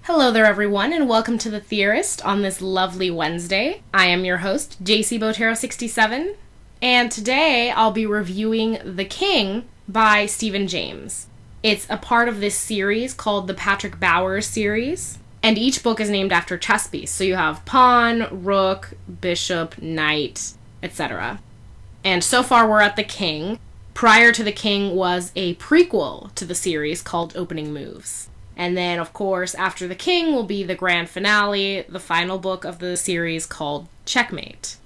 Hello there, everyone, and welcome to The Theorist on this lovely Wednesday. I am your host, JC Botero67, and today I'll be reviewing The King by Stephen James. It's a part of this series called the Patrick Bowers series, and each book is named after chess piece. So you have pawn, rook, bishop, knight, etc. And so far we're at The King. Prior to The King was a prequel to the series called Opening Moves. And then, of course, after The King will be the grand finale, the final book of the series called Checkmate.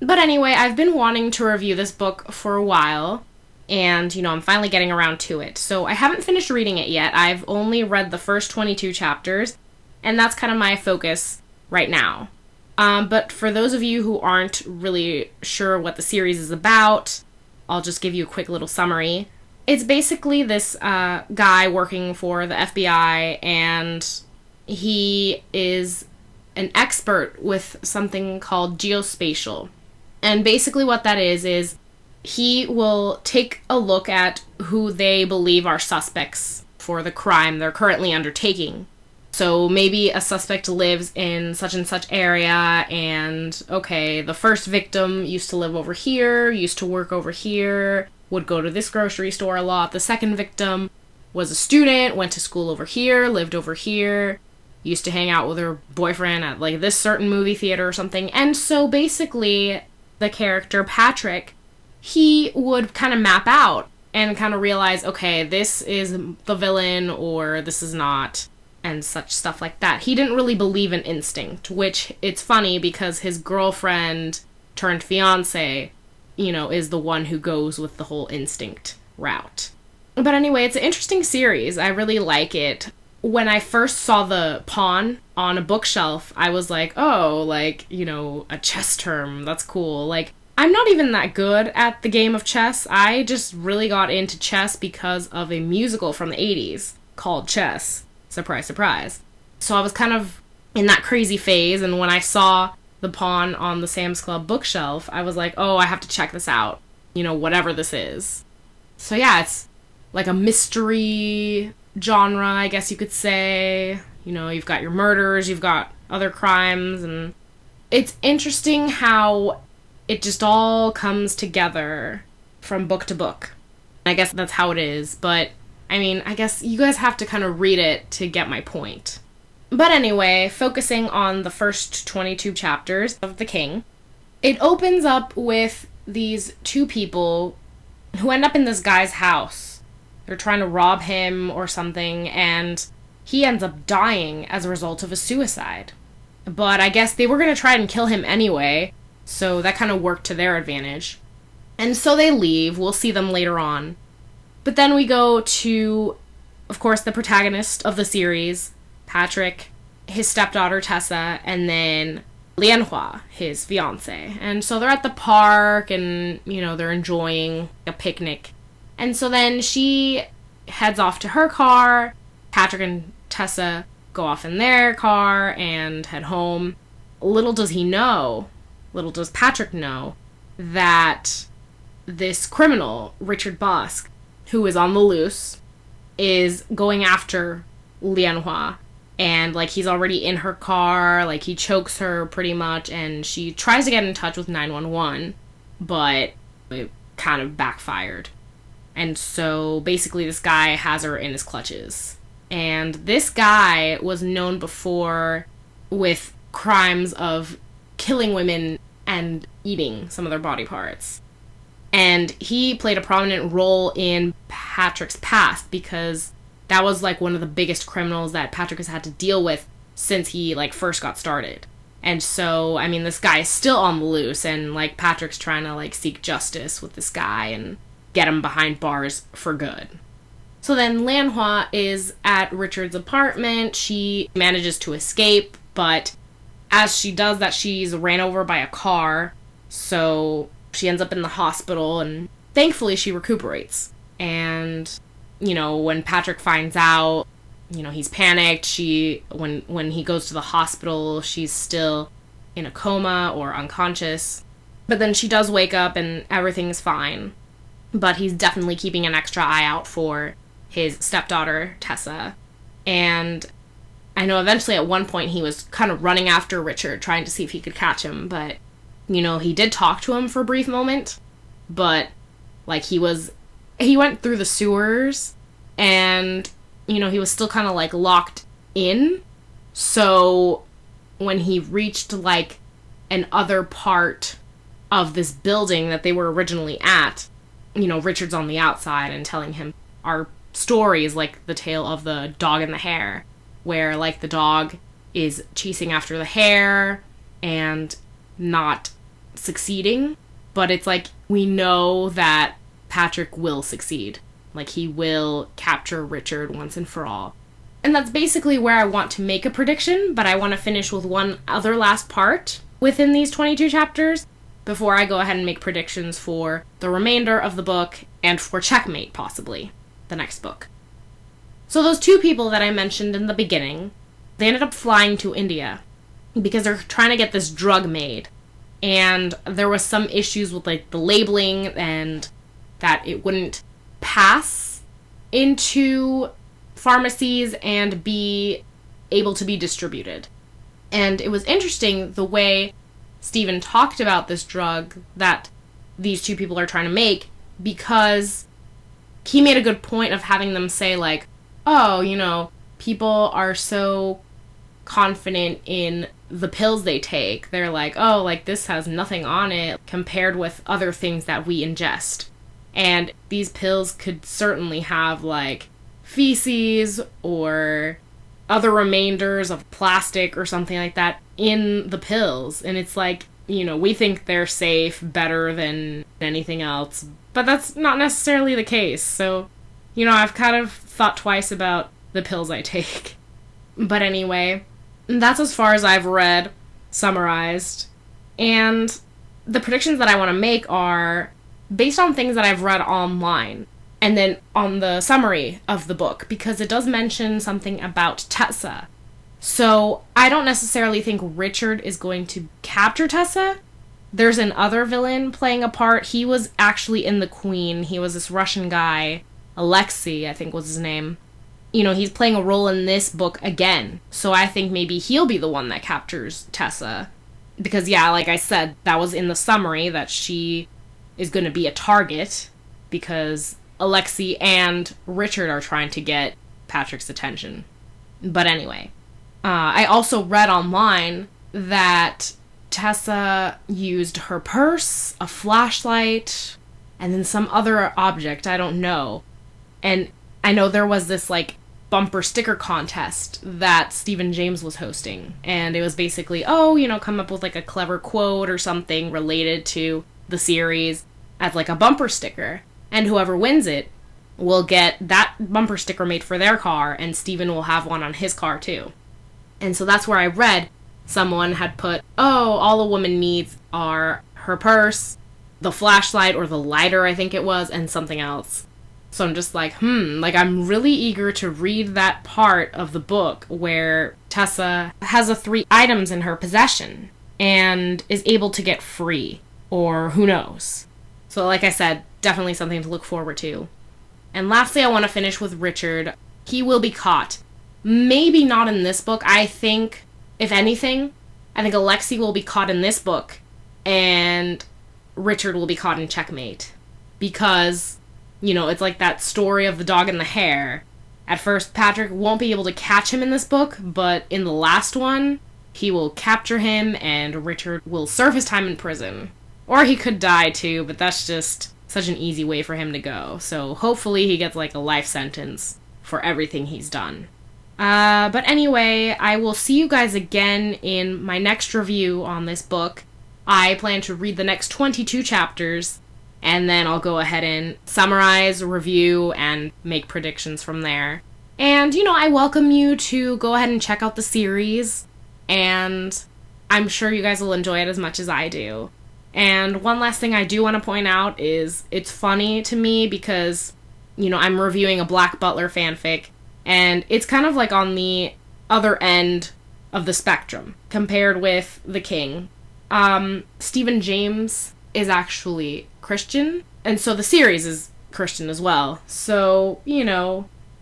But anyway, I've been wanting to review this book for a while, and, I'm finally getting around to it. So I haven't finished reading it yet. I've only read the first 22 chapters, and that's kind of my focus right now. But for those of you who aren't really sure what the series is about, I'll just give you a quick little summary. It's basically this guy working for the FBI, and he is an expert with something called geospatial. And basically what that is he will take a look at who they believe are suspects for the crime they're currently undertaking. So maybe a suspect lives in such and such area, and okay, the first victim used to live over here, used to work over here, would go to this grocery store a lot. The second victim was a student, went to school over here, lived over here, used to hang out with her boyfriend at like this certain movie theater or something. And so basically the character Patrick, he would kind of map out and kind of realize, okay, this is the villain or this is not, and such stuff like that. He didn't really believe in instinct, which it's funny because his girlfriend turned fiance, is the one who goes with the whole instinct route. But anyway, it's an interesting series. I really like it. When I first saw the pawn on a bookshelf, I was like, oh, a chess term. That's cool. I'm not even that good at the game of chess. I just really got into chess because of a musical from the 80s called Chess. Surprise, surprise. So I was kind of in that crazy phase, and when I saw the pawn on the Sam's Club bookshelf, I was like, oh, I have to check this out, whatever this is. So yeah, it's like a mystery genre, I guess you could say. You've got your murders, you've got other crimes, and it's interesting how it just all comes together from book to book. I guess that's how it is, but I guess you guys have to kind of read it to get my point. But anyway, focusing on the first 22 chapters of The King, it opens up with these two people who end up in this guy's house. They're trying to rob him or something, and he ends up dying as a result of a suicide. But I guess they were going to try and kill him anyway, so that kind of worked to their advantage. And so they leave. We'll see them later on. But then we go to, of course, the protagonist of the series, Patrick, his stepdaughter Tessa, and then Lianhua, his fiance. And so they're at the park and, they're enjoying a picnic. And so then she heads off to her car. Patrick and Tessa go off in their car and head home. Little does Patrick know that this criminal, Richard Bosque, who is on the loose, is going after Lianhua. And, he's already in her car, he chokes her pretty much, and she tries to get in touch with 911, but it kind of backfired. And so, basically, this guy has her in his clutches. And this guy was known before with crimes of killing women and eating some of their body parts. And he played a prominent role in Patrick's past because that was, one of the biggest criminals that Patrick has had to deal with since he, first got started. And so, this guy is still on the loose, and, Patrick's trying to, seek justice with this guy and get him behind bars for good. So then Lianhua is at Richard's apartment. She manages to escape, but as she does that, she's ran over by a car, so she ends up in the hospital, and thankfully she recuperates. And when Patrick finds out, he's panicked. When he goes to the hospital, she's still in a coma or unconscious. But then she does wake up and everything's fine. But he's definitely keeping an extra eye out for his stepdaughter, Tessa. And I know eventually at one point he was kind of running after Richard, trying to see if he could catch him, but, he did talk to him for a brief moment, but, like, he went through the sewers, and, he was still kind of, like, locked in, so when he reached, like, an other part of this building that they were originally at, Richard's on the outside and telling him our story is like the tale of the dog and the hare, where, like, the dog is chasing after the hare and not succeeding, but it's like we know that Patrick will succeed. Like, he will capture Richard once and for all. And that's basically where I want to make a prediction, but I want to finish with one other last part within these 22 chapters before I go ahead and make predictions for the remainder of the book and for Checkmate, possibly, the next book. So those two people that I mentioned in the beginning, they ended up flying to India because they're trying to get this drug made. And there was some issues with, like, the labeling and that it wouldn't pass into pharmacies and be able to be distributed. And it was interesting the way Stephen talked about this drug that these two people are trying to make, because he made a good point of having them say, like, oh, people are so confident in the pills they take. They're like, oh, like, this has nothing on it compared with other things that we ingest. And these pills could certainly have, like, feces or other remainders of plastic or something like that in the pills. And it's like, we think they're safe, better than anything else. But that's not necessarily the case. So, I've kind of thought twice about the pills I take. But anyway, that's as far as I've read, summarized. And the predictions that I want to make are based on things that I've read online. And then on the summary of the book, because it does mention something about Tessa. So I don't necessarily think Richard is going to capture Tessa. There's another villain playing a part. He was actually in The Queen. He was this Russian guy, Alexei, I think was his name. He's playing a role in this book again. So I think maybe he'll be the one that captures Tessa. Because, yeah, like I said, that was in the summary that she is going to be a target because Alexei and Richard are trying to get Patrick's attention. But anyway, I also read online that Tessa used her purse, a flashlight, and then some other object, I don't know. And I know there was this, like, bumper sticker contest that Stephen James was hosting. And it was basically, come up with, like, a clever quote or something related to the series as, like, a bumper sticker. And whoever wins it will get that bumper sticker made for their car, and Stephen will have one on his car, too. And so that's where I read someone had put, all a woman needs are her purse, the flashlight, or the lighter, I think it was, and something else. So I'm just like, I'm really eager to read that part of the book where Tessa has the 3 items in her possession and is able to get free, or who knows. So like I said, definitely something to look forward to. And lastly, I want to finish with Richard. He will be caught. Maybe not in this book. I think, if anything, Alexei will be caught in this book, and Richard will be caught in Checkmate. Because, it's like that story of the dog and the hare. At first, Patrick won't be able to catch him in this book, but in the last one, he will capture him, and Richard will serve his time in prison. Or he could die, too, but that's just such an easy way for him to go. So hopefully he gets, like, a life sentence for everything he's done. But anyway, I will see you guys again in my next review on this book. I plan to read the next 22 chapters, and then I'll go ahead and summarize, review, and make predictions from there. And, I welcome you to go ahead and check out the series, and I'm sure you guys will enjoy it as much as I do. And one last thing I do want to point out is it's funny to me because, I'm reviewing a Black Butler fanfic, and it's kind of like on the other end of the spectrum compared with The King. Stephen James is actually Christian, and so the series is Christian as well. So,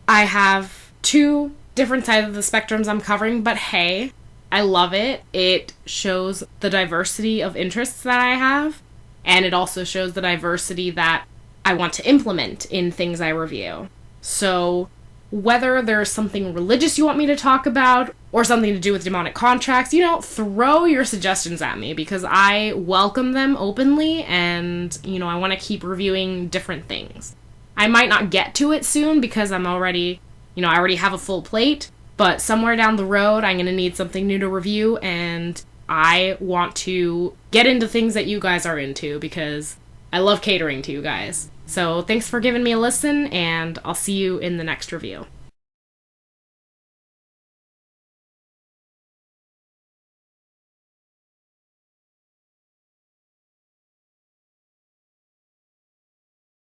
I have 2 different sides of the spectrums I'm covering, but hey, I love it. It shows the diversity of interests that I have, and it also shows the diversity that I want to implement in things I review. So whether there's something religious you want me to talk about or something to do with demonic contracts, throw your suggestions at me because I welcome them openly and, I want to keep reviewing different things. I might not get to it soon because I'm already, I already have a full plate, but somewhere down the road I'm going to need something new to review and I want to get into things that you guys are into because I love catering to you guys. So thanks for giving me a listen, and I'll see you in the next review.